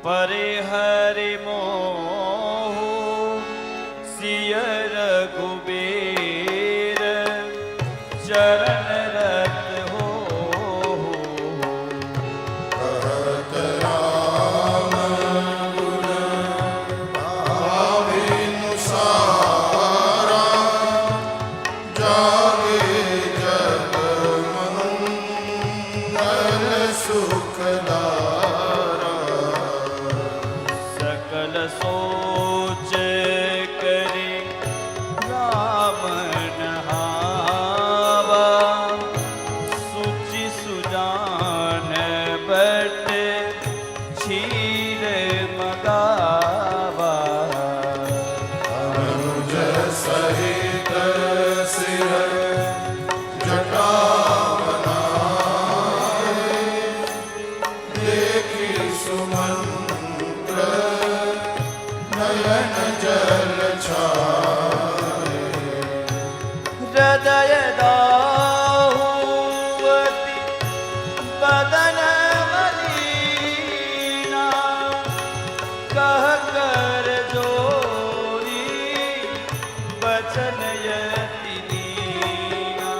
परिहरि मोह सिय रघुबीर चरण रत हो। कहत राम गुण भाविनु सारा, जागे जग मंगल सुखदारा। सकल सोच करे राम नहावा, सुचि सुजान बट क्षीर मगावा। अनुज सहित सिर जटा बनाए, देखी सुमंत्र नयन जल छाए। हृदय दाहुवती बदन मलीना, कह कर जोरी बचन यति दीना।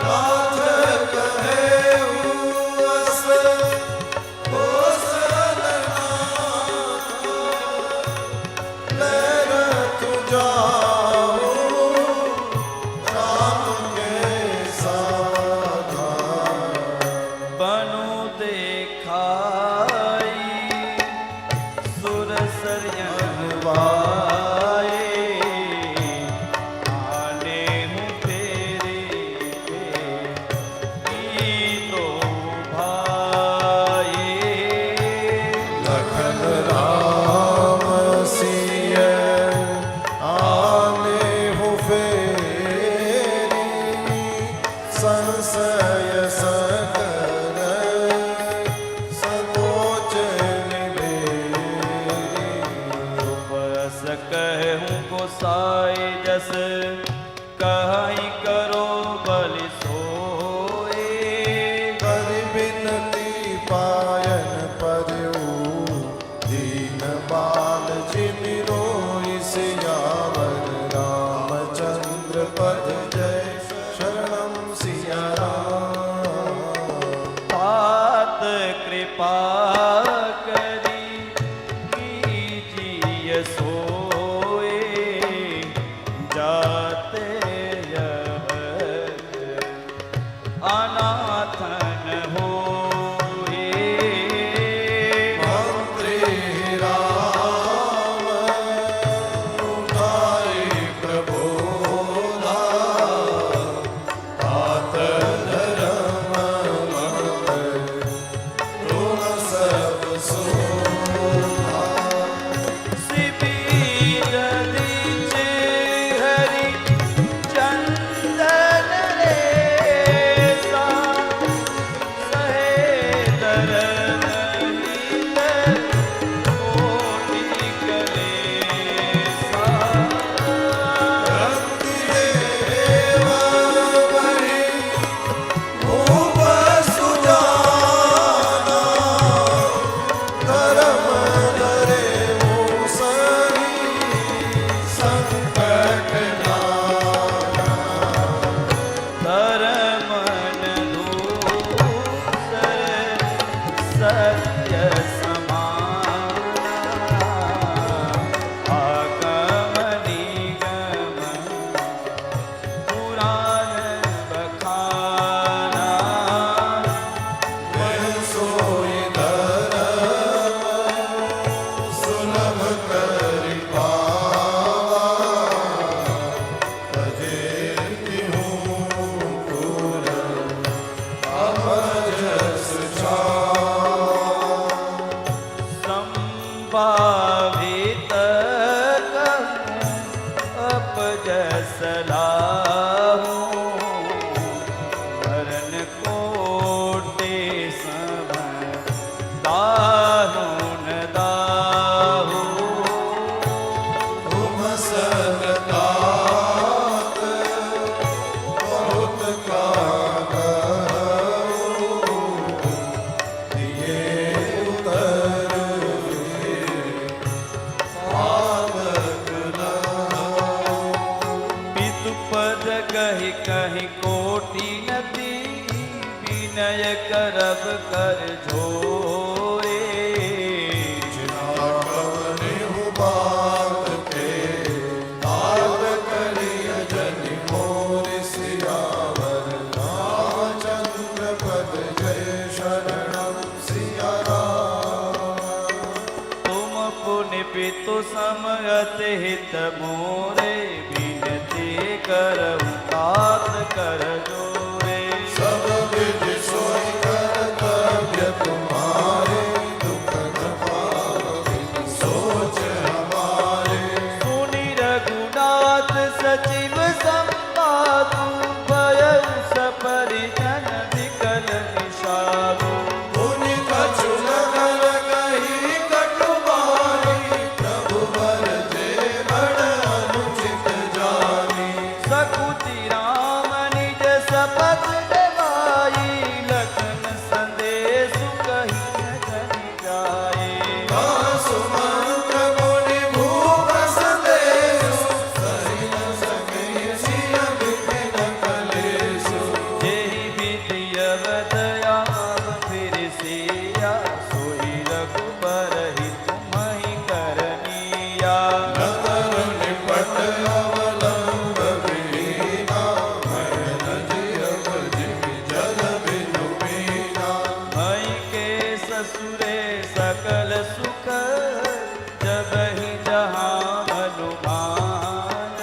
नाथ कहेउ अस कौशलनाथ, लरत जाओ राम के साधा। बनु देखाई सुरसरियन वाए, आने हूँ तेरे पे तो भाई। लखन राम सिय आने हो फेरी, संशय सकल संकोच निबेरी। बस कहूँ गोसाई जस कहीं करो बलि सोए। कर बिनती पायन परऊ, दीन बाल जिमि रोई। सियावर रामचंद्र पद जय, शरणम सिया राम। तात कृपा करी कीजिए सोए, जाते यह अनाथन होए। मंत्री राम उठाई प्रबोधा, तात धर्म मत तुम सब सोधा। शिबीर दीजे हरि चंदन रेसा, सहेदरन हित कोटि कलेसा। रंग देव बरि भूप सुजाना, धर्म धरे मूसरी संकट नाना। धर्मन दूसर सत्य समाना, आगम निगम पुराण बखाना। मैं सोई धर्म सुलभ करि पावा, तजे तिहूँ पुर अमर जस छावा। संभावित कहूँ अपजस लाहूँ, वरन कोटि सम दारुण दाहू। तुम सगतात बहुत कागहु, दिए उतर पितु समयत हित मोरे, विनती करहु तात कर जोरे। सब विधि सोई कर्तव्य तुम्हारे, दुख न पावै सोच हमारे। सुनि रघुनाथ सचिव संवादु, भयउ सपरिजन विकल विषादु। मुनि कछु लगन कही कटु बानी, प्रभु बर जे बड़ अनुचित जानी। सकुचि राम निज शपथ दिवाई, लखन संदेशु कहि न जनि जाए। सुमंत्र मुनि भूप संदेशु, सहि न सके सिय विपिन कलेशु। जेहि विधि अवदयाव फिर सिया, सोई रघुबर हित तुम्हि करनिया। नगर निपट अवलंब विहीना, मैं न जियब जिमि जल बिनु पीना। भई के ससुरे सकल सुख, जबहि जहाँ हनुमान।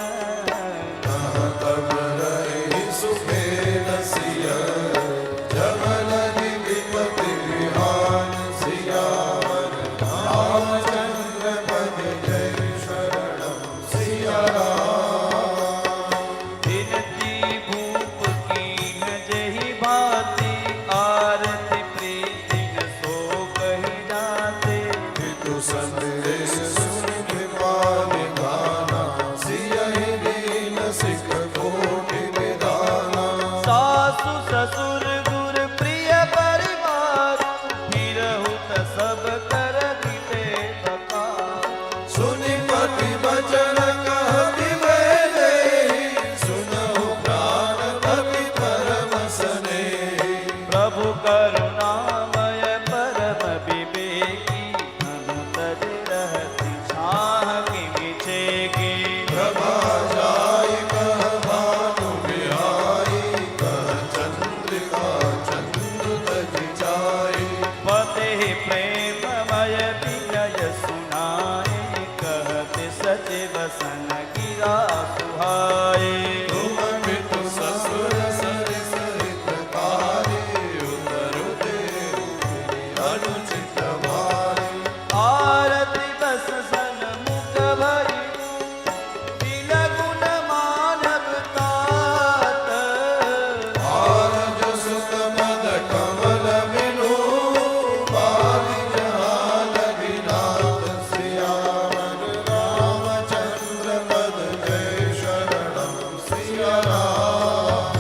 तब रही सुखे रसिय, जबल विपति विहान। सियावर रामचंद्र पद जय शरणम सिया राम। विनती भूप कीन जेहि भांति, आरती प्रीति न सो कहि जाते। पितु संदेश सुनि कृपा निधाना, सियहि दीन सिख कोटि विधाना। सासु ससुर गुर प्रिय परिवार, फिरहु त सब कर दिते बकार। सुनि पति वचन कहति वैले, सुनहु प्राणपति परम स्नेही। प्रभु करुणामय परम विवेकी, अनुतज रहति छाह किमि छेकी। प्रभा जाय कह भानु बिहारी, कह चंद्रिका चंद्र तज जाय। पते प्रेममय विनय सुनाए, कहते सचिव सन गिरा सुहाए। तुम पितु ससुर सरिस हितकारी, उतरु देहु गिरि अनुचित भारी। आरती बस सन्मुख भई, बिलगुन मानव तात। आरज सुत मद कमल बिनु, बाली जहाँ लगी नाथ। सियावर रामचंद्र पद जय शरणम सिया राम।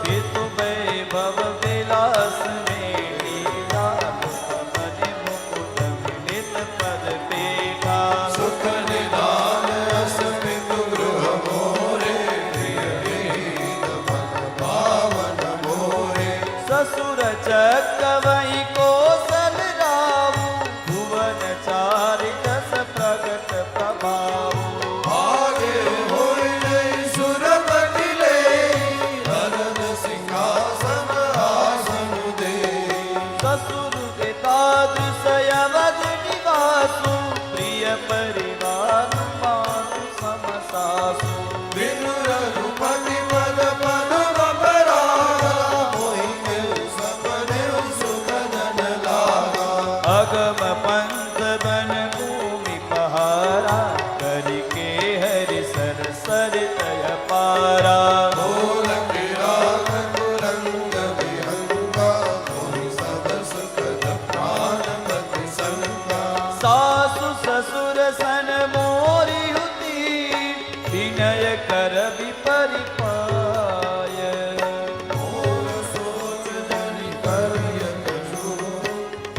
पितु वैभव विलास में लीला, मन मुकुट मिलित पद पेटा। सुख निदान अस्मितु गृह मोरे, प्रिय विहीन मन पावन मोरे। ससुर चक्रवहि कौशल रामु, भुवन चारि दस प्रगट प्रभावु। आगे होय नहीं सुरपति लेई, भरत सिंहासन आसन देई। ससुर के तादृश अवध निवासु, प्रिय परिवार मातु सम सासु। बिनु रघुपति पद पद बरागा, मोहि मिल सपने सुख जन लागा। अगम पंथ बन भूमि पहारा, करिके हरि सर सरितय पारा। बोल के राग कुरंग विहंगा, मोहि सब सुखद प्राणपति संगा। सासु ससुर सन मोरी हुती, विनय कर विपरिपाय। मोर सोच जनि करिय कछु,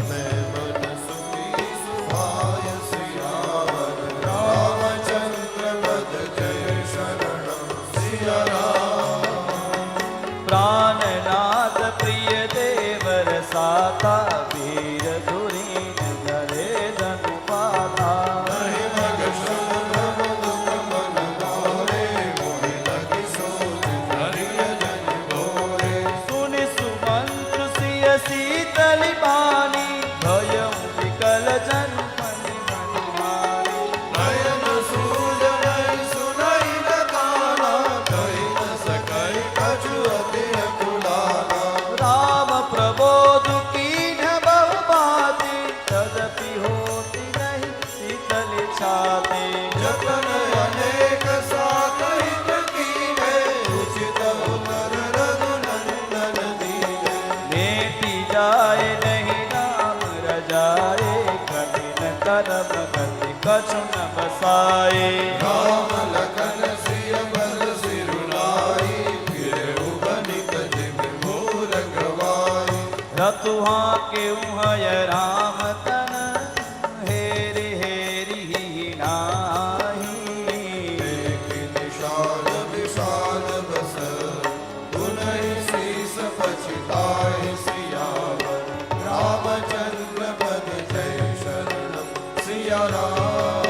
मैं मन सुखी सुहाय। सियावर रामचंद्र पद जय शरणम सिया राम। प्राणनाथ प्रिय देवर साता, वीर धुरीन धरे धनु पाता। नहीं मग परम गति कछु न बसाए। राम लखन सिय बल सिरुलाई, फिरहु बनिक जिम मोर गवाई। रतुहा के उहय राम तन, हेरि हेरि ही नाही। देख निषाद विषाद बस, पुनहि शीस पछिताहि सियावर। रामचंद्र पद जय शरणम सिया राम।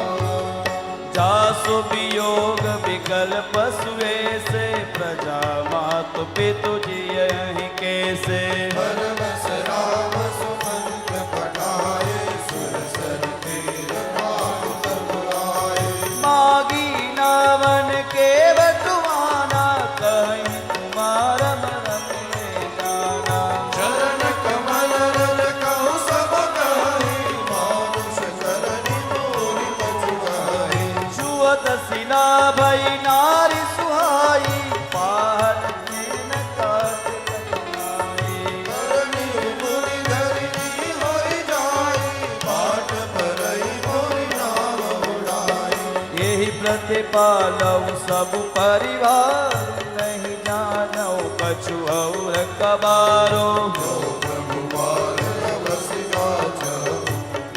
जासु वियोग विकल पशुए से, प्रजा मातु पितु जियहि कैसे। परमस राम सुमंत पठाए, सुरसर तीर कांत बुलाए। मागी नावन के बटुआना, कहीं कुमार मरम ले जाना। चरण कमल रज कहु सब कहि, मानुष करनि मोहि कछु कहि। छुअत सिला भई नारी सुहाई, पाहन न काट कटनाई। करनि मुनि धरिनी होई जाई, बाट परई मोहि नाम उड़ाई। यही प्रतिपालऊ सब परिवार, नहीं जानौ कछु और कबारो। जो प्रभु पार अवसि गाचहु,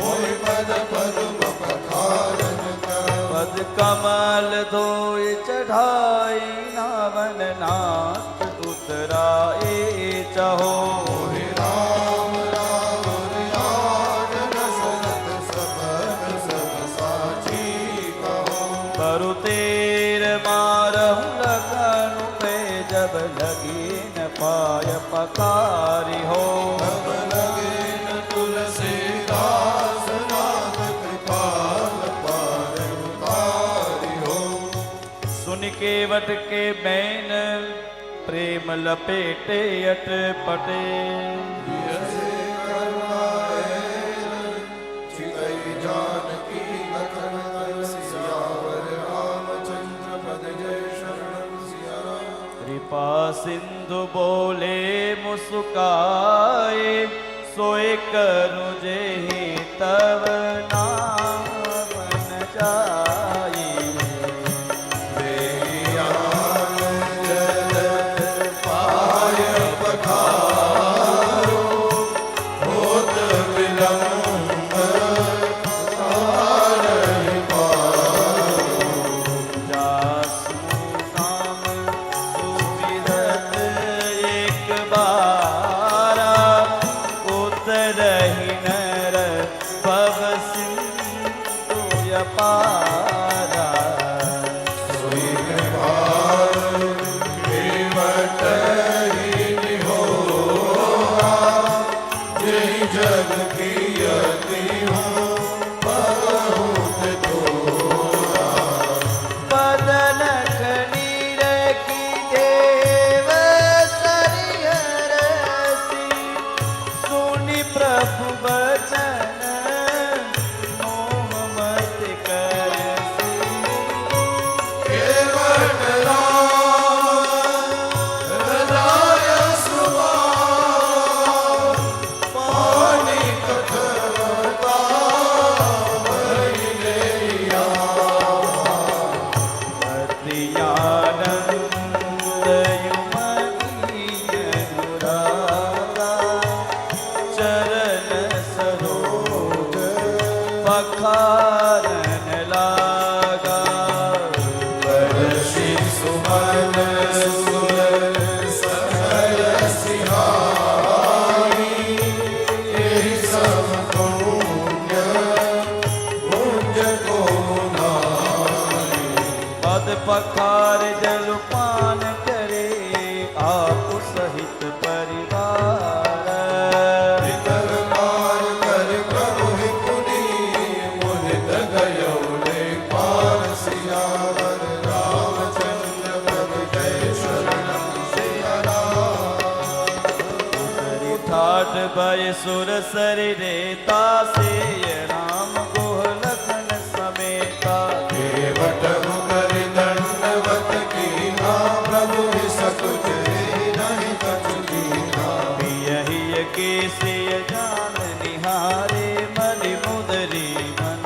मोहि पद पद्म पखारन कहु। पद कमल धोय चढ़ाई, नावन नाथ उतराए चहो। मोहि राम राम रियान, दशरथ सपन सब साची कहो। करु तेर मारहु लगनु पे, जब लगी न पाय पखारी हो। तब लगे न तुलसीदास, नाथ कृपाल पार उतारी हो। सुन के वट के बैन, प्रेम लपेटे अटपटे। यसे करुणाए चितई जानकी लखन तन, सियावर रामचंद्र पद जय शरणम सिया राम। कृपा सिंधु बोले मुस्काए, सोए करू जेहि तव नावन जाई। देहियान जलत पाय पखारो, होत विलंब तारहि पारो। जासु नाम सुमिरत एक बारा, उतरहि नर भव सिंधु अपारा। सोई कृपाल केवटहि निहोरा, जेहि जग कीयति हो बहुत तोरा। बदन खनीर की देव सरिहरसी, सुनि प्रभु बचन मोह मत करसी। केवट राम हृदय सुभाव, पानी कठवता भई लेया। अतियानंद युमति अनुरागा, चरण सरोज पखारन लागा। वर्षि सुमन सुर सकल सिहाई, एहि सब पुण्य भुज को नाई। पद पखार जल पान करे, आप सहित परिवार। पितर मार कर प्रभु पुनि, मुदित गयो लेखपाल सियावर। रामचंद्र पद जय शरणम सिया राम। ठाठ भय सुर सरिरे तासे, राम गोह लखन समेता। केवट मुकर दंडवत कीन्हा, प्रभु सकुच नहीं कछु कीन्हा। यही के से जान निहारे, मलि मुदरी मन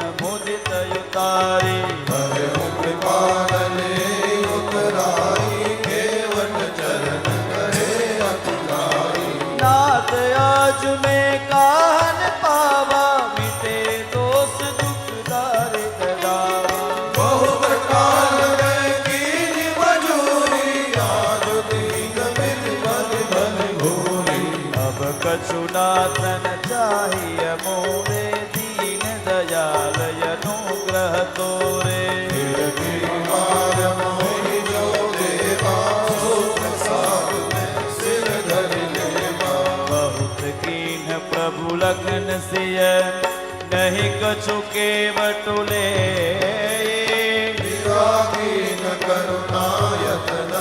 सिंहासन चाहिए मोरे, दीन दयाल अनुग्रह तोरे। फिर बीमार मोहि जो देवा, सो प्रसाद में सिर धर लेवा। बहुत कीन प्रभु लगन सिय, नहीं कछु केवटुले। विरागीन करुणायतन,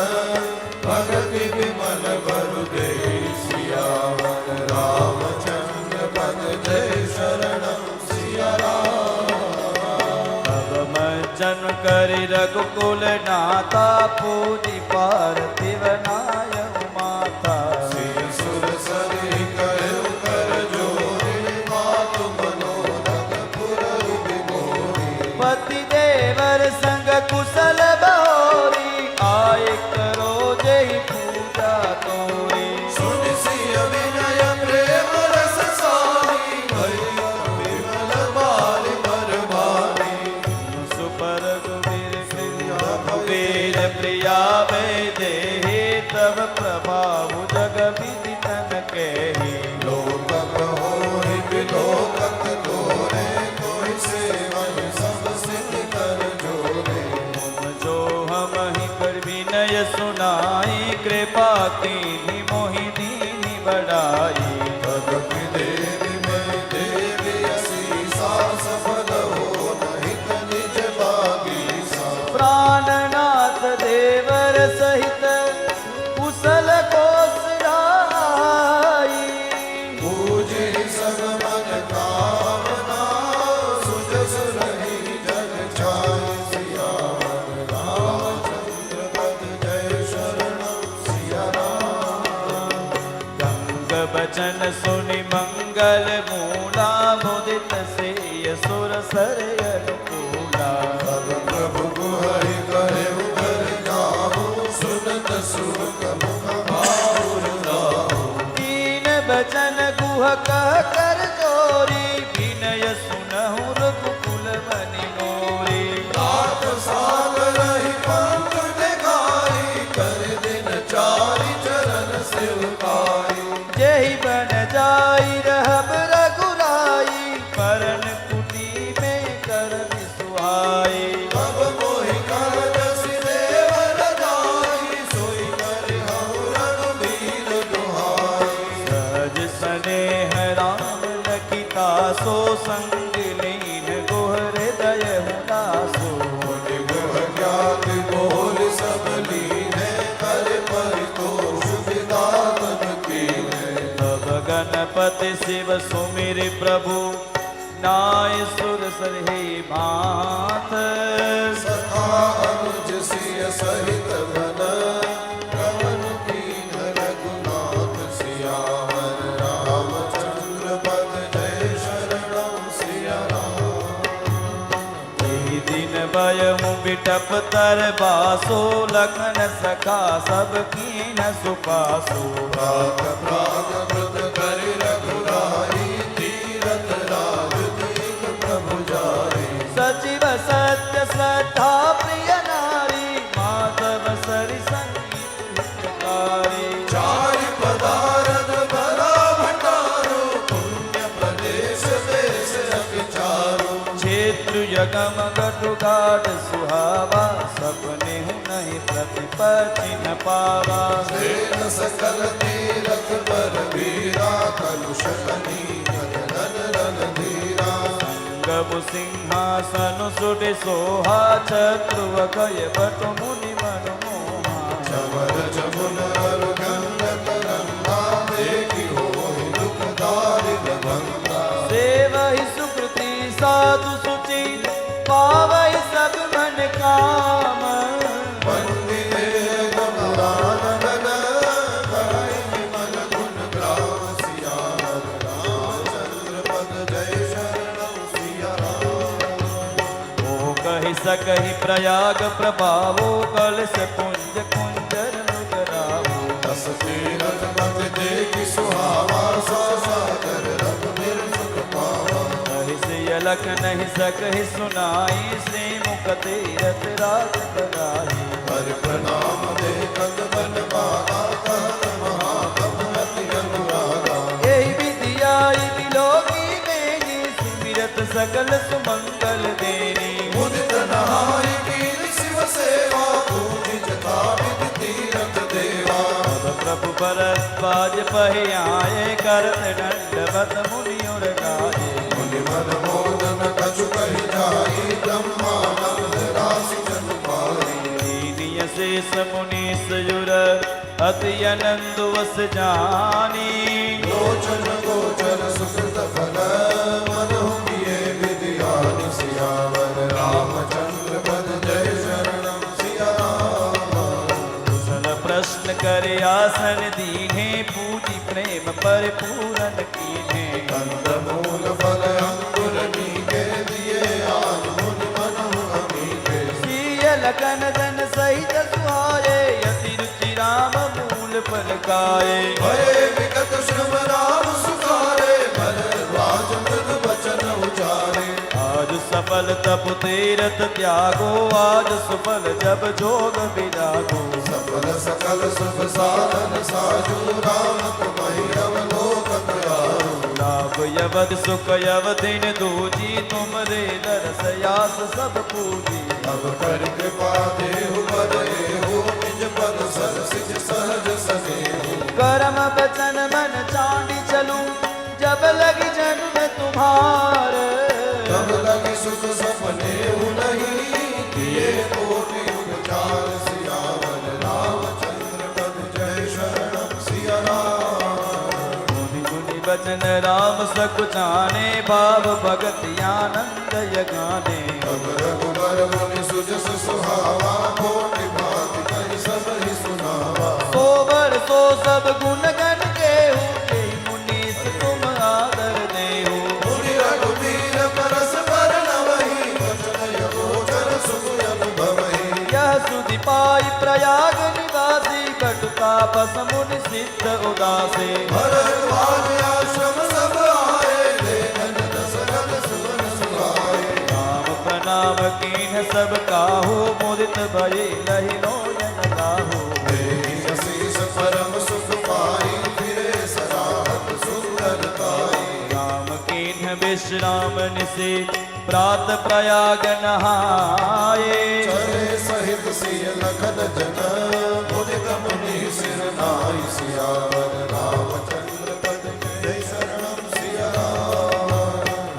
भगति विमल बरु देहि। सियावर रामचंद्र पद जय शरणम सिया राम। अब मज्जन करि रघुकुल नाथा, पूजी पार्थिव नाय माता। सिय सुर सरि कयो कर जोरि, मातु मनोरथ पुरहि विभोरि। पति देवर संग कुशल बहोरी, आय करो जय पूजा तोरी। सुनि सिय विनय प्रेम रस सारी, भय विमल बाल पर भारी। सुपर गुबीर कुबेर प्रिया वे देहि, तब प्रभाव जग विदितन केहि। लोक होहि विलोकत तोरे, कोई सेवन सब सिद्धि कर जोरे। जो हम ही कर विनय सुनाई, कृपा कीन्ही मोहि दीन्ही बढ़ाई। भगति देवी में देवी असीसा, सफल हो नहीं निज बागीसा। प्राणनाथ देवर सहित कुशल कोसराई। पूजी सब मन कामना, सुज सुरहि जग छाई। सियावर रामचंद्र पद जय शरणम सिया राम। गंग बचन सुनि मंगल मूला, मुदित सेय सुर सर अनुकूला। तब प्रभु गुहरि कहे उधर जाहु, सुनत सुख मुख भावुर राहु। दीन बचन गुह कह कर जोरी, विनय सुनहु रघुकुल मनि मोरी। नाथ सागर ही पंथ दिखाई, कर दिन चारि चरण सेवकाई। जेहि बन जाई रहब रघुराई, परन कुटी में करन सुहाई। तब मोहि कर जसि देवर जाई, सोई करि हऊँ रघुबीर दुहाई। सहज स्नेह राम लखिता, सो संग लीन गुह हृदय हुलासो। मुनि गुह ज्ञाति बोल सब लीने, कर परितोष विदातन कीने। तब गणपति शिव सुमिर प्रभु, नाय सुर सरहि माथ। सखा अनुज सिय सहित मन, गमन कीन रघुनाथ। सियावर रामचंद्र पद जय शरणम सिया राम। एहि दिन भयउ बिटप तर बासो, लखन सखा सब कीन सुपासो। प्रात प्रात व्रत करि रघुराई, तीरथ राज दीप प्रभु जाई। सचिव सत्य श्रद्धा प्रिय नारी, माधव सरि संगीत हितकारी। चारि पदारथ भरा भंडारो, पुण्य प्रदेश देश अति चारो। क्षेत्र यगम गटु गाढ़ सुहावा, सपने नहीं प्रतिपति न पावा। सेन सकल तीरथ पर वीरा, कलुष कनी नन रन धीरा। गबु सिंहासन सुडि सोहा, छत्रु कय बटु मुनि मनु मोहा। चमर जमुन अरु गंग तरंगा, देखि होहि दुखदारि भंगा। सेवहि सुकृति साधु सुचि, पावहि सब मन काम। वंदिते गौरानन, करहि विमल गुण ग्राम। सियावर रामचंद्र पद जय शरणम सिया राम। ओ कहि सकहि प्रयाग प्रभावो, कलश पुंज कुंजर नुगरावो। दस तीरथ पद देखि सुहावा, सौ सागर रघुबीर सुख पावा। कहि सिय लख नहीं सकहि सुनाई, श्री मुख तीरथ राज कराई। हरि प्रणाम दे कद बन बागा, कहत महातम अति अनुरागा। यही विधिया सकल सुमंगल देनी। मुदित नहाय कीन शिव सेवा, पूजी जथा विधि तीरथ देवा। तब प्रभु भरद्वाज पहि आए, करत दंडवत मुनि उर गाये। मुनि मन मोदन कछु कहि जाई, ब्रह्मानंद राशि जन पाई। दीनिय शेष मुनीस युर अति आनंद वस जानी। लोचन गोचर सुकृत फल, मनहु किए विद्यानि। सियावर रामचंद्र पद, जय शरणम सिया राम। कुशल प्रश्न कर आसन दीन्हे, पूजी प्रेम पर पूरन कीन्हे। कंद मूल फल अंकुर नीके, दिए आज मुनि मनहु अमीके। सिय लगन जन सहित सुहाए, यति रुचि राम मूल फल खाए। भये विगत श्रम राम सुखारे, भरद्वाज मृदु बचन उचारे। आज सफल तप तीरथ त्यागो, आज सुफल जब जोग विरागो। सफल सकल सुख साधन साजू, राम तुम्हि अवलोकन आयो। लाभ यवद सुख यवदिन दूजी, तुमरे दरस यास सब पूजी। अब कर कृपा देहु बदेहु, निज पद सरसिज सहज सनेहु। कर्म बचन मन चांडी चलूं, जब लगी जन्म तुम्हारे। तब लगे सुख सपने नहीं, किए कोटि उपचार। सियावर रामचंद्र पद, जय शरणम सिया राम। मुनि मुनि बचन राम सकुचाने, भाव भगति आनंद यगाने। अब रघुबर मुनि सुजस सुहावा, कोटि भांति कहि सब ही सुनावा। सोबर सो सब गुण गण केहू, केहि मुनीस तुम आदर देहु। मुनि रघुबीर परस बरनवहि, वचन गोचर सुख अनुभवहि। यह सुधि पाई प्रयाग निवासी, कटु तापस मुनि सिद्ध उदासे। भरद्वाज आश्रम सब आए, देखन दशरथ सुवन सुहाए। राम प्रणाम कीन्ह सब काहू, मुदित भये लहि लोचन लाहू। देहि असीस परम सुख पाई, फिरे सराहत सुंदरताई। राम कीन्ह विश्राम निशि, प्रात प्रयाग नहाए। चले सहित सिय लखन जन, मुदित मुनि सिर नाई। सियावर रामचंद्र पद, जय शरणम सिया राम।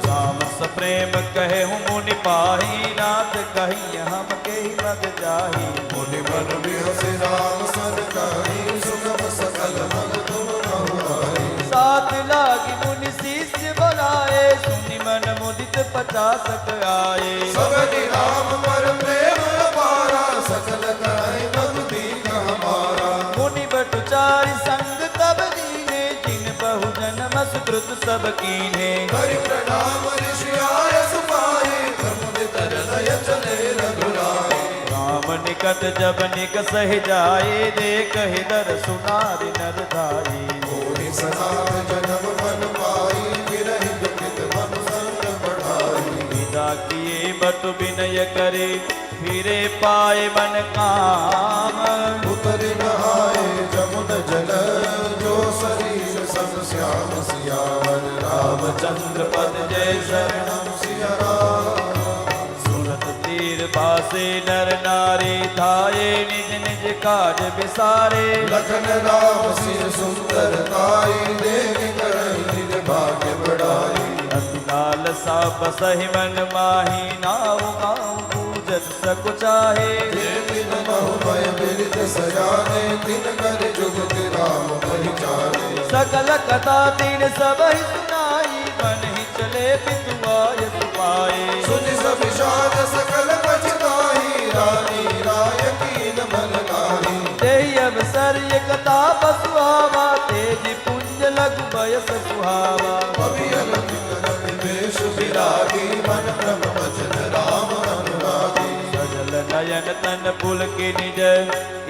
राम सप्रेम कहे हूँ मुनि पाही, नाथ कही हम के मग जाही। मुनि मन बिहसि राम सन कहि, सुगम सकल मन तुम रहुआई। साथ लागी मुनि शिष्य बुलाए, सुनि मन मुदित 50 आए। सबनि राम पर प्रेम अपारा, सकल कहि मधु दीन हमारा। मुनि बटुचारि संग तब दीने, जिन बहु जन्म सुकृत सब कीन्हे। हरि प्रणाम ऋषि आय सुपाई, प्रमुदित हृदय चले रघुराई। राम निकट जब निकसहि जाए, देखहि दर सुनारि नर धाई। मोहि सनाथ जन्म मन पाई, गिरहि दुखित मन संग बढ़ाई। विदा किए बटु विनय करे, फिरे पाए मन काम। उतरि नहाए जमुन जल, जो शरीर सब श्याम। सियावर रामचंद्र पद, जय शरणम सिया राम। सुनत तीर बासे नर नारी, धाये निज निज काज विसारे। लखन राम सिर सुंदरताई, देख करहि निज भाग्य बढ़ाई। अति लालसा बसहि मन माही, नाउ गाँव पूजत सकुचाहे। जे बिन महु भय बिरित सजाने, तिन कर जुगति राम पहिचाने। सकल कथा तीन सब ही सुनाई, मन ही चले पितुआय सुपाए। सुनि सब विषाद सकल पछताई, रानी राय कीन मन नाही। तेहि अवसर ये कथा बसुआवा, तेज पुंज लघु बयस सुहावा। अभियल विकल वेश विरागी, मन ब्रह्म वचन राम अनुरागी। सजल नयन तन पुलक निज,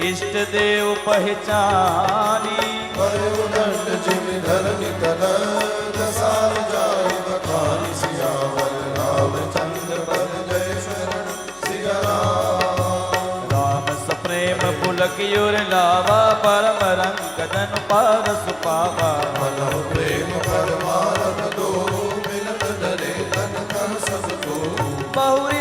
इष्ट देव पहचानी। भयो दंड जिमि धरनि तन, दसार जाय बखानी। सियावर रामचंद्र पद, जय शरण सिया राम। राम सप्रेम पुलक युर लावा, परम रंग धनु पारस पावा। मनों प्रेम परमारथ दो, मिलत धरे तन कह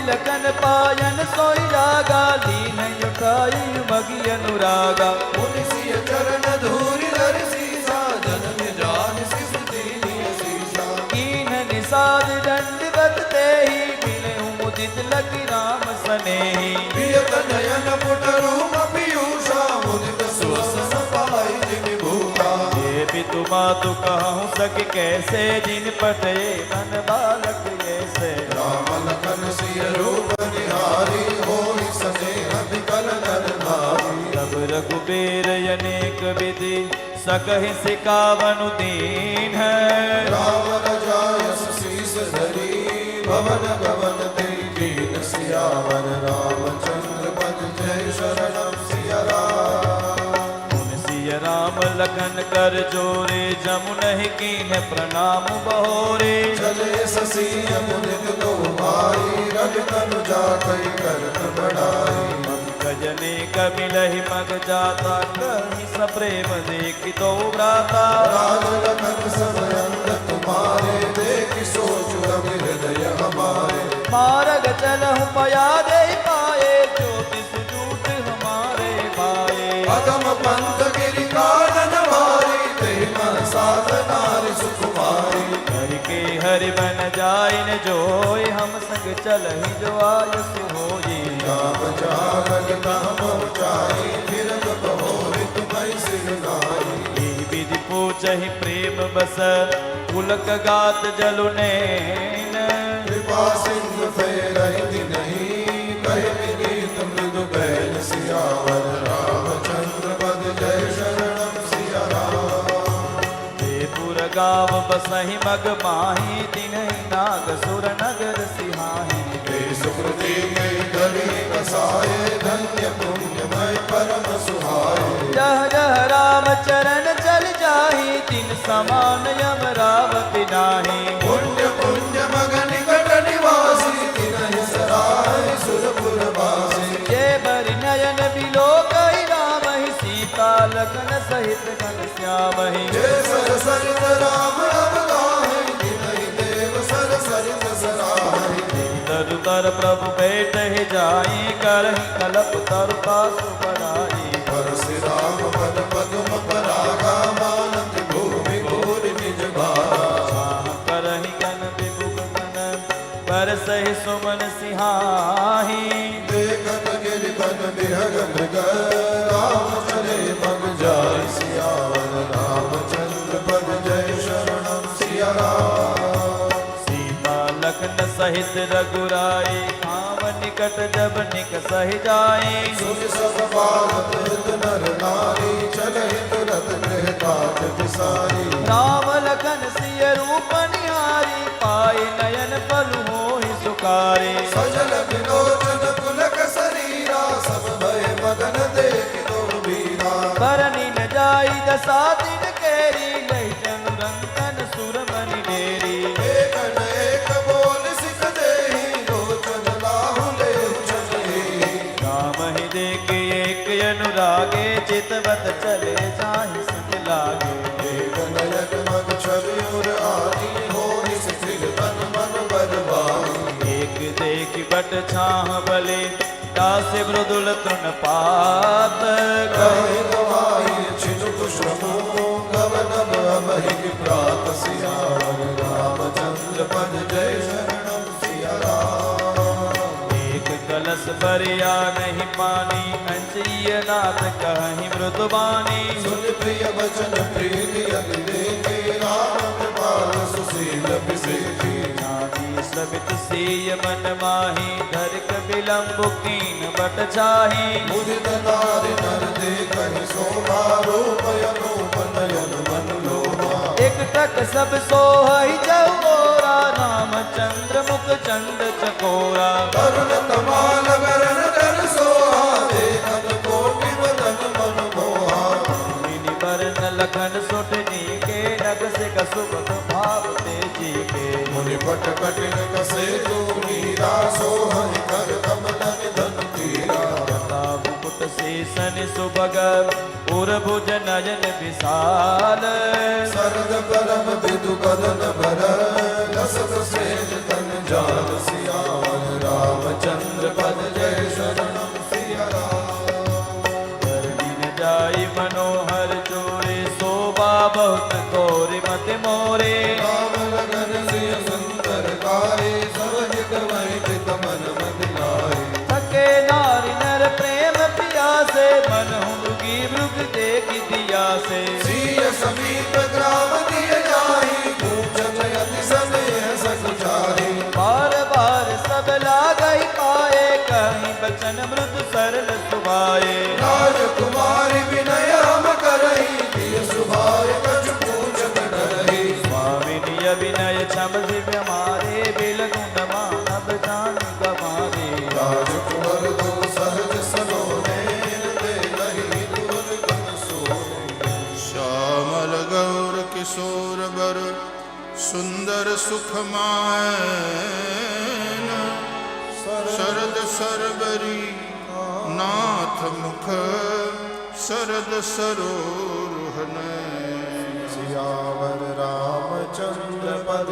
लखन पायन सोई जागा, लीन उठाई मगी अनुरागा। मुनि सिय चरण धूरि धरि सीसा, जन्म जान शिशु दीनिय सीसा। कीन निषाद दंडवत तेहि, मिले मुदित लखि राम सनेहि। प्रियत नयन पुट रूप पीयूषा, मुदित सुवसन पाई जिमि भूषा। ये पितु मातु कहूँ सक कैसे, जिन पटे मन बालक ऐसे। राम लखन सिय रूप निहारी, होई सनेह बिकल नर नारी। तब रघुबीर अनेक विधि, सकहि सिकावनु दीन है। राम रजायस शीस धरी, भवन भवन तेहि दीन सियावर। रामचंद्र पद जय शरणम सिया राम। मुनि सिय राम लखन कर जोरे, जमुनहि कीन्ह प्रणाम बहोरे। चले ससी मुदित दो भाई, रवि तनु जाकई करत बढ़ाई। गजने कबिलहि मग जाता, कहि सप्रेम देखि तो भ्राता। राज लखन सब अंग तुम्हारे, देखि सोचु रवि हृदय हमारे। मारग चलहु पया दे पाए, ज्योति सुजूट हमारे भाए। अगम पंथ गिरि कानन भारी, तेहि मन साध नारी सुकुमारी। करके हरि बन जाय न जोय, हम संग चलहि जो आयसु होई। राम जागल धाम ऊंचाई, फिरत बहोरि तुम्हि सिर नाई। एहि विधि पूछहि प्रेम बस, पुलक गात जलु नैन। कृपा सिंधु फेरहि दिनहि, कहि विनीत मृदु बैल सियावर। रामचंद्र पद जय शरणम सिया राम। जयपुर गाँव बसहि मग माही, तिन्हि नाग सुर नगर सिहाही। सुकृति कई घड़ी बसाए, धन्य पुण्यमय परम सुहाए। जह जह राम चरण चल जाहि, तिन समान यमरावति नाही। पुण्य पुण्य मग निकट निवासी, तिन्हि सराय सुरपुर वासी। ये बरि नयन बिलो कहि रामहि, सीता लखन सहित घन श्यामहि। जय सर सरित राम अवगाहि, तिन्हि देव सर सरित सराहि। तरु तर प्रभु बैठहि जाई, करहि कलप तरु पासु बढ़ाई। परसि राम पद पदुम परागा, मानत भूमि घोर निज भागा। करहि गन विभुग गन, बरसहि सुमन सिहाही। देखत गिरि बन बिहग मृग, राम चले मग जाय सियावर। रामचंद्र पद जय शरणम सिया राम। सीता लखन सहित रघुराई, काम निकट जब निक सहि जाए। सुन सब बात हित नर नारी, चलहि तुरत गृह काज बिसारी। राम लखन सिय रूप निहारी, पाए नयन पलु मोहि सुखारे। सजल विलोचन पुलक शरीरा, सब भय मगन देखि दो वीरा। बरनि न जाई दसा दिन केरी, लहि जनु रंगन सुर मनि डेरी। एक न एक बोल सिख देहि, लोचन लाहु लेहु छनेहि। राम ही देखे एक अनुरागे, चितवत चले जाहि संग लागे। एक नयन मग छवियुर आदि, होई स्थिर तन मन बलवानी। एक देख बट छाह बले, दास्य मृदुल तृण पात। कहे गवाई छिनुक श्रमो, गवन अमहि प्रात सियावर। रामचंद्र पद जय शरणम सिया राम। एक कलश बरिया नहीं पानी, अंचिय नाथ कहि मृदुबानी। सुन प्रिय वचन प्रीति अति देखी, राम कृपाल सुशील विसेखी। नानी सबित सीय मन माही, धरिक विलंबु कीन बट छाही। मुदित नारि नर देखहि शोभा, रूप अनूप नयन मन लोभा। एक टक सब सोहहि जहुओरा, रामचंद्र मुख चंद चकोरा। तरुण तमाल वरण धर सोहा, देखत कोटि बदन मन मोहा। मिनि बरन लखन सुटनी के, नग से कसुबत भाव तेजी के। मुनि पट कटिन कसे तू मीरा, सोहनि कर कमलन धन तीरा। जटा मुकुट शेषन सुभग, उर भुज नयन विशाल। सरद परम विदु बदन भर, दस दशेज तन जाल सियावर। रामचंद्र लागे। सिय समीप ग्राम दिए जाहि, पूछत अति सन यह सक जाहि। बार बार सब लागहि पाए, कहीं बचन मृदु सरल सुभाए। राजकुमारी विनय हम करहि, दिय सुभाय कछु पूछत डरहि। स्वामिनी अभिनय छम दिव्य मारे, बिल गुण मानव जान गवारे। राजकुंवर दो सहज सलोने, देलहि तुअर गुण सोने। श्यामल गौर किशोर बर, सुंदर सुख मायन। शरद सरबरी नाथ मुख, शरद सरोरुह नयन। सियावर रामचंद्र पद